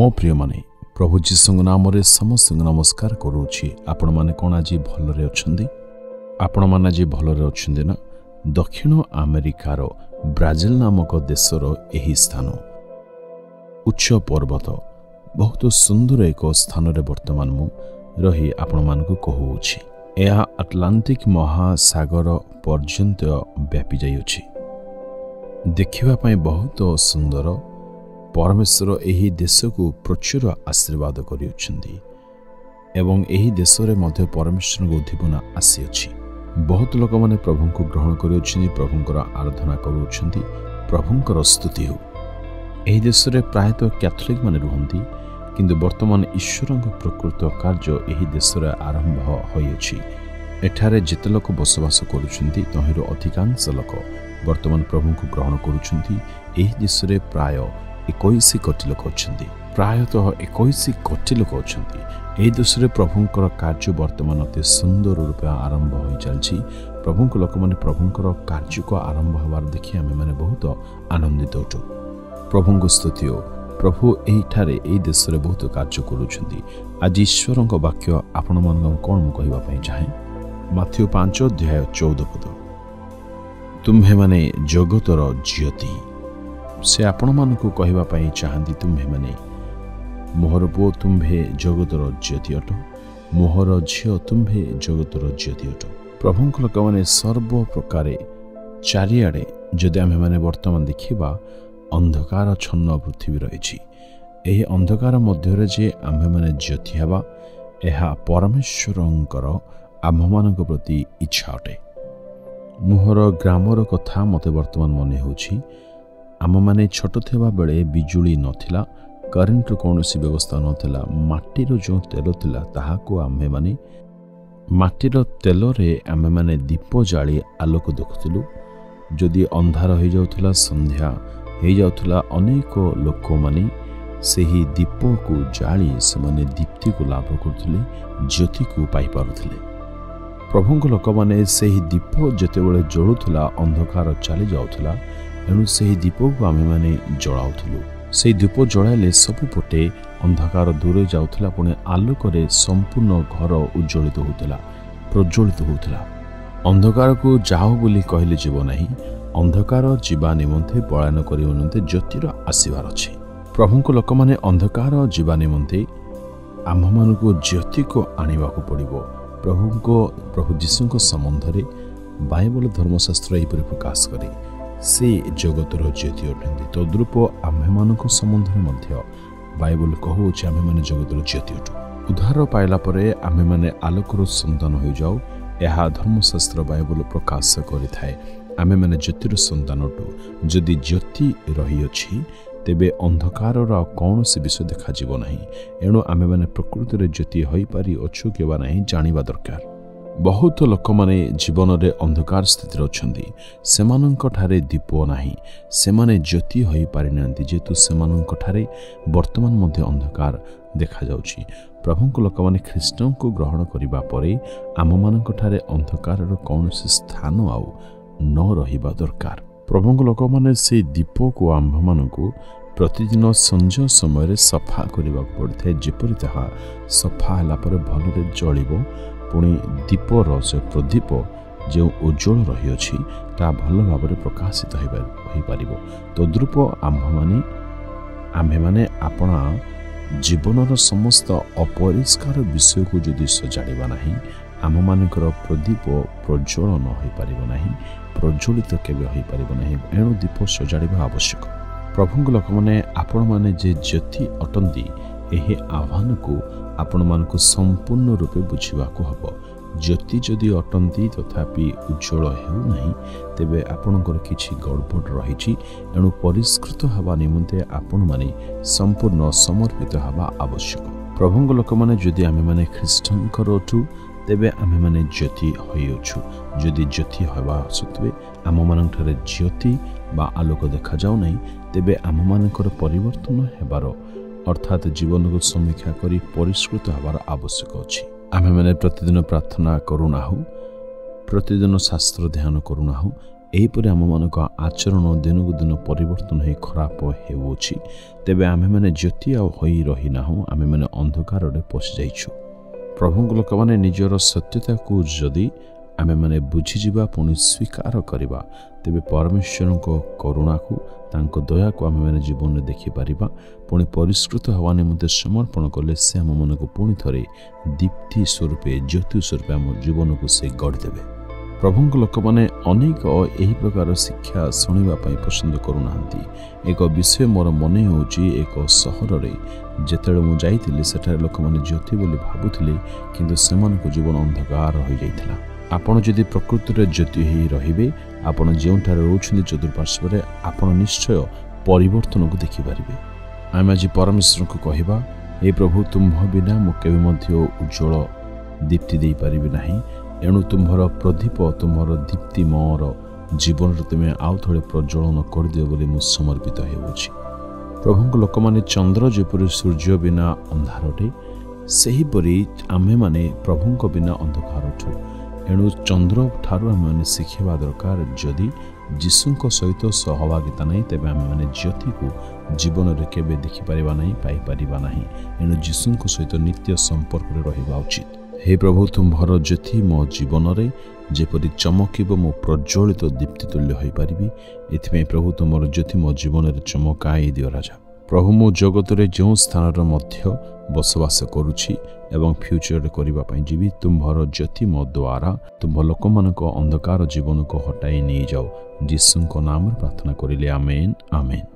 मो प्रिय माने प्रभु जीशु नाम रे समस्त नमस्कार करूछि। आपण माने कोन आज भलरे अछंदी? आपण माने आज भलरे अछंदी ना? दक्षिण अमेरिकार ब्राजिल नामक देशर एही स्थान उच्च पर्वत बहुत सुंदर एक स्थान रे वर्तमान मु रही आपण मानकु कहूछि। यह अटलांटिक महासागर पर्यंत व्यापी जाइछि। देखिबा पई बहुत सुंदर। परमेश्वर एही देश को प्रचुर आशीर्वाद करिउछंदी एवं एही देश रे मध्य परमेश्वर को उद्दीपना आसी अछि। बहुत लोक माने प्रभु को ग्रहण करिउछंदी, प्रभुंकर आराधना करिउछंदी, प्रभुंकर स्तुति हो। एही देश रे प्रायतः कैथोलिक माने रुहंती, किंतु वर्तमान ईश्वरक प्रकृत कार्य एही देश रे आरंभ होई अछि। एठारे जेते लोक बसवास करुछंती तहिरो अधिकांश लोक वर्तमान प्रभु को ग्रहण करुछंती। एही देश रे प्राय 21 कोटी लोक अछंती, प्रायतः 21 कोटी लोक अछंती। एही देश रे प्रभुंकर कार्य वर्तमान अति सुंदर रूपे आरंभ होई चलछि। प्रभुंक लोक माने प्रभुंकर कार्य को आरंभ होबार देखि आमे माने बहुत आनंदित होटु। प्रभुंक स्तुति हो। प्रभु एठारे एही देश रे बहुत कार्य करुछंती। आज ईश्वरक वाक्य आपण मन कोन कहबा पई चाहे। माथ्यू 5:14 पद, तुम्हे माने जगतर ज्योति। से आपण मानकु कहबा पई चाहंती, तुम्हे माने मोहर पुओ तुम्हे जगतर ज्योति अट, मोहर झियो तुम्हे जगतर ज्योति अट। प्रभुंक लोक माने सर्व प्रकार चारिआडे जदि आमे माने वर्तमान देखिबा अंधकार छन्न पृथ्वी रहिछि। एही अंधकार मध्यरे जे आमे माने ज्योति हेबा, एहा परमेश्वरंकर आम्भमानक प्रति इच्छा अटे। मोहर ग्रामर कथा मते वर्तमान मने होछि। आम माने छोट थिबा बेले बिजुली नथिला, करेंट कौनसी व्यवस्था नथिला। माटीर जो तेल थिला ताहाको आम्हे माने माटीर तेल रे आमे माने दीप जाली आलोक देखुथिलु। जदि अंधार हो जाउथिला, संध्या हो जाउथिला, अनेक लोक माने सेही दीप को जाली से माने दीप्ति को लाभ करथिले, ज्योति को पाई पारुथिले। प्रभुंक लोक माने सेही दीप जेतेबेले जळुथिला अंधकार चली जाउथिला, एणु सेही दीप को आमे माने जळाउथिलु। सेही दीप जळाइले सबुपटे अंधकार दूर जाउथिला, पुणे आलोकरे संपूर्ण घर उज्ज्वलित होउथिला, प्रज्वलित होउथिला। अंधकार को जाओ बोली कहले जीव नाही, अंधकार जीवा निमंते पलायन करिव निमंते ज्योतिर आसीबार अछि। प्रभुंक लोक माने अंधकार जीवा निमंते आम्भमानकु ज्योति को आनिबाकु पड़िबो। प्रभु जीशुଙ୍କ संबंधरे बाइबल धर्मशास्त्र एपरि प्रकाश करे, से जगतर ज्योति अटंती। तद्रूप आम्भेमानक संबंधरे मध्य बाइबल कहूछि आम्भे माने जगतर ज्योति अटु। उद्धार पाइला परे आम्भे माने आलोकर संतान हो जाऊ, यह धर्मशास्त्र बाइबल प्रकाश करिथाए। आम्भे माने ज्योतिर संतान अटु। जदि ज्योति रही अछि तेबे अंधकार कौन से विषय देखा जीव नहीं। एणु आमे माने प्रकृति रे ज्योति होई पारि अछु केबा नहीं जानिबा दरकार। बहुत लोक माने जीवन रे अंधकार स्थिति अछंती, सेमानंक ठारे दीप नाही, सेमाने ज्योति होई पारि नांती, जेतु सेमानंक ठारे वर्तमान मध्य अंधकार देखा जाउछि। प्रभुंक लोक माने ख्रीष्टन को ग्रहण करिबा परे आम मानक ठारे अंधकार रो कौनसी स्थान आउ न रहिबा दरकार। प्रभुंक लोक माने से दीप को आंभ मानकु प्रतिदिन संजय समय सफा करने पड़े, जेपरी ताहा सफा होला परे भलरे जलिबो। पुणी दीपर से प्रदीप जो उज्ज्वल रही अछि ता भल भाव प्रकाशित हो पारिबो। तद्रूप आम्भे माने आपणा जीवनर समस्त अपरिष्कार विषय को जदि सजाड़िबा नाही, आम मानकर प्रदीप प्रज्वलन हो पारिबो नाही, प्रज्वलित केबे हो पारिबो नाही। एणु दीप सजाड़िबा आवश्यक। प्रभुंक लोक माने आपण माने जे ज्योति अटंती, एहे आह्वान को आपण मानकु संपूर्ण रूपे बुझिबाकू हबो। ज्योति जदि अटंती तथापि उज्ज्वल हेउ नाही, तेबे आपणकर किछि गड़बड़ रहिछि। एणु परिष्कृत हवा निमंते आपण माने संपूर्ण समर्पित हवा आवश्यक। प्रभुंक लोक माने जदि आमे माने ख्रीष्टनकर अटु, तेबे आमे माने ज्योति होइछु। जदि ज्योति हवा सत्वे आम मानकठारे ज्योति बा आलोक देखा जाउ नाही, तेबे आम मानकर परिवर्तन हेबार अर्थात जीवन को समीक्षा करी परिष्कृत हबार आवश्यक अछि। आमे माने प्रतिदिन प्रार्थना करूनाहु, प्रतिदिन शास्त्र ध्यान करूनाहु, ଏହିପରି ଆମମାନଙ୍କ ଆଚରଣ ଦିନକୁ ଦିନ ପରିବର୍ତ୍ତନ ହୋଇ ଖରାପ ହେଉଅଛି, ତେବେ ଆମେମାନେ ଜ୍ୟୋତି ଆଉ ହୋଇ ରହିନାହୁଁ, ଆମେମାନେ ଅନ୍ଧକାରରେ ପଶିଯାଇଛୁ। ପ୍ରଭୁଙ୍କ ଲୋକମାନେ ନିଜର ସତ୍ୟତାକୁ ଯଦି ଆମେମାନେ ବୁଝିଯିବା ପୁଣି ସ୍ୱୀକାର କରିବା, ତେବେ ପରମେଶ୍ୱରଙ୍କ କରୁଣାକୁ ତାଙ୍କ ଦୟାକୁ ଆମେମାନେ ଜୀବନରେ ଦେଖିପାରିବା। ପୁଣି ପରିଷ୍କୃତ ହେବା ନିମନ୍ତେ ସମର୍ପଣ କଲେ ସେ ଆମମାନଙ୍କୁ ପୁଣି ଥରେ ଦୀପ୍ତି ସ୍ୱରୂପେ ଜ୍ୟୋତି ସ୍ୱରୂପେ ଆମ ଜୀବନକୁ ସେ ଗଢ଼ିଦେବେ। ପ୍ରଭୁଙ୍କ ଲୋକମାନେ ଅନେକ ଏହି ପ୍ରକାର ଶିକ୍ଷା ଶୁଣିବା ପାଇଁ ପସନ୍ଦ କରୁନାହାନ୍ତି। ଏକ ବିଷୟ ମୋର ମନେ ହେଉଛି, ଏକ ସହରରେ ଯେତେବେଳେ ମୁଁ ଯାଇଥିଲି ସେଠାରେ ଲୋକମାନେ ଜ୍ୟୋତି ବୋଲି ଭାବୁଥିଲେ, କିନ୍ତୁ ସେମାନଙ୍କ ଜୀବନ ଅନ୍ଧକାର ହୋଇଯାଇଥିଲା। ଆପଣ ଯଦି ପ୍ରକୃତିରେ ଜ୍ୟୋତି ହୋଇ ରହିବେ, ଆପଣ ଯେଉଁଠାରେ ରହୁଛନ୍ତି ଚତୁଃପାର୍ଶ୍ୱରେ ଆପଣ ନିଶ୍ଚୟ ପରିବର୍ତ୍ତନକୁ ଦେଖିପାରିବେ। ଆମେ ଆଜି ପରମେଶ୍ୱରଙ୍କୁ କହିବା, ହେ ପ୍ରଭୁ, ତୁମ୍ଭ ବିନା ମୁଁ କେବେ ମଧ୍ୟ ଉଜ୍ଜଳ ଦୀପ୍ତି ଦେଇପାରିବି ନାହିଁ। ଏଣୁ ତୁମ୍ଭର ପ୍ରଦୀପ, ତୁମ୍ଭର ଦୀପ୍ତି ମୋର ଜୀବନରେ ତୁମେ ଆଉ ଥରେ ପ୍ରଜ୍ୱଳନ କରିଦିଅ ବୋଲି ମୁଁ ସମର୍ପିତ ହେଉଅଛି। ପ୍ରଭୁଙ୍କ ଲୋକମାନେ ଚନ୍ଦ୍ର ଯେପରି ସୂର୍ଯ୍ୟ ବିନା ଅନ୍ଧାର ଅଟେ, ସେହିପରି ଆମେମାନେ ପ୍ରଭୁଙ୍କ ବିନା ଅନ୍ଧକାର ଅଛୁ। ଏଣୁ ଚନ୍ଦ୍ର ଠାରୁ ଆମେମାନେ ଶିଖିବା ଦରକାର, ଯଦି ଯୀଶୁଙ୍କ ସହିତ ସହଭାଗିତା ନାହିଁ ତେବେ ଆମେମାନେ ଜ୍ୟୋତିକୁ ଜୀବନରେ କେବେ ଦେଖିପାରିବା ନାହିଁ, ପାଇପାରିବା ନାହିଁ। ଏଣୁ ଯୀଶୁଙ୍କ ସହିତ ନିତ୍ୟ ସମ୍ପର୍କରେ ରହିବା ଉଚିତ। ହେ ପ୍ରଭୁ, ତୁମ୍ଭର ଜ୍ୟୋତି ମୋ ଜୀବନରେ ଯେପରି ଚମକିବ, ମୁଁ ପ୍ରଜ୍ୱଳିତ ଦୀପ୍ତି ତୁଲ୍ୟ ହୋଇପାରିବି। ଏଥିପାଇଁ ପ୍ରଭୁ ତୁମର ଜ୍ୟୋତି ମୋ ଜୀବନରେ ଚମକାଇ ଦିଅ ରାଜା। ପ୍ରଭୁ, ମୁଁ ଜଗତରେ ଯେଉଁ ସ୍ଥାନରେ ମଧ୍ୟ ବସବାସ କରୁଛି ଏବଂ ଫ୍ୟୁଚରରେ କରିବା ପାଇଁ ଯିବି, ତୁମ୍ଭର ଜ୍ୟୋତି ମୋ ଦ୍ୱାରା ତୁମ୍ଭ ଲୋକମାନଙ୍କ ଅନ୍ଧକାର ଜୀବନକୁ ହଟାଇ ନେଇଯାଉ। ଯୀଶୁଙ୍କ ନାମରେ ପ୍ରାର୍ଥନା କରିଲେ, ଆମେନ୍, ଆମେନ୍।